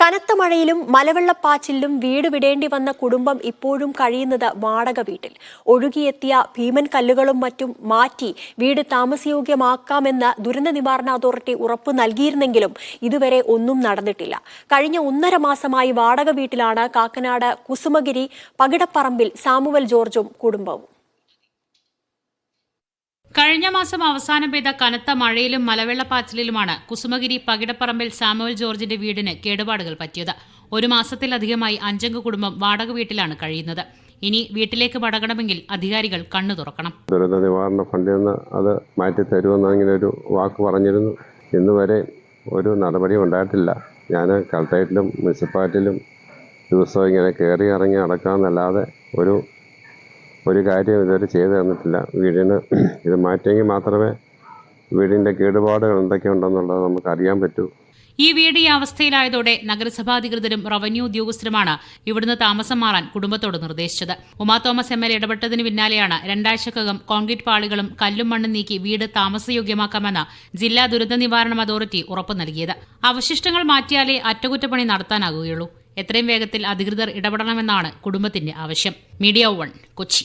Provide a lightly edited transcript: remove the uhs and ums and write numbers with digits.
കനത്ത മഴയിലും മലവെള്ളപ്പാച്ചിലും വീട് വിടേണ്ടി വന്ന കുടുംബം ഇപ്പോഴും കഴിയുന്നത് വാടക വീട്ടിൽ. ഒഴുകിയെത്തിയ ഭീമൻ കല്ലുകളും മറ്റും മാറ്റി വീട് താമസയോഗ്യമാക്കാമെന്ന് ദുരന്ത നിവാരണ അതോറിറ്റി ഉറപ്പു നൽകിയിരുന്നെങ്കിലും ഇതുവരെ ഒന്നും നടന്നിട്ടില്ല. കഴിഞ്ഞ 1.5 മാസമായി വാടക വീട്ടിലാണ് കാക്കനാട് കുസുമഗിരി പകിടപ്പറമ്പിൽ സാമുവൽ ജോർജും കുടുംബവും. കഴിഞ്ഞ മാസം അവസാനം പെയ്ത കനത്ത മഴയിലും മലവെള്ളപ്പാച്ചിലിലുമാണ് കുസുമഗിരി പകിടപ്പറമ്പിൽ സാമുവൽ ജോർജിന്റെ വീടിന് കേടുപാടുകൾ പറ്റിയത്. 1 മാസത്തിലധികമായി 5 കുടുംബം വാടക വീട്ടിലാണ് കഴിയുന്നത്. ഇനി വീട്ടിലേക്ക് മടങ്ങണമെങ്കിൽ അധികാരികൾ കണ്ണു തുറക്കണം. ദുരന്ത നിവാരണ ഫണ്ടിൽ നിന്ന് അത് മാറ്റി തരുമെന്നിങ്ങനെ ഒരു വാക്ക് പറഞ്ഞിരുന്നു. ഇന്നുവരെ ഒരു നടപടി ഉണ്ടായിട്ടില്ല. ഞാൻ കളക്ടറേറ്റിലും മുനിസിപ്പാലിറ്റിയിലും ദിവസവും ഇങ്ങനെ കയറി ഇറങ്ങി നടക്കാമെന്നല്ലാതെ ഒരു കാര്യം ഇതുവരെ ചെയ്തു തന്നിട്ടില്ല. വീടിന് ഇത് മാറ്റിയെങ്കിൽ മാത്രമേ വീടിൻ്റെ കേടുപാടുകൾ എന്തൊക്കെയുണ്ടെന്നുള്ളത് നമുക്ക് അറിയാൻ പറ്റൂ. ഈ വീട് ഈ അവസ്ഥയിലായതോടെ നഗരസഭാധികൃതരും റവന്യൂ ഉദ്യോഗസ്ഥരുമാണ് ഇവിടുന്ന് താമസം മാറാൻ കുടുംബത്തോട് നിർദ്ദേശിച്ചത്. ഉമാ തോമസ് MLA ഇടപെട്ടതിന് പിന്നാലെയാണ് 2 ആഴ്ചക്കകം കോൺക്രീറ്റ് പാളികളും കല്ലും മണ്ണും നീക്കി വീട് താമസയോഗ്യമാക്കാമെന്ന് ജില്ലാ ദുരന്ത നിവാരണ അതോറിറ്റി ഉറപ്പു നൽകിയത്. അവശിഷ്ടങ്ങൾ മാറ്റിയാലേ അറ്റകുറ്റപ്പണി നടത്താനാകുകയുള്ളൂ. എത്രയും വേഗത്തിൽ അധികൃതർ ഇടപെടണമെന്നാണ് കുടുംബത്തിന്റെ ആവശ്യം. മീഡിയ 1 കൊച്ചി.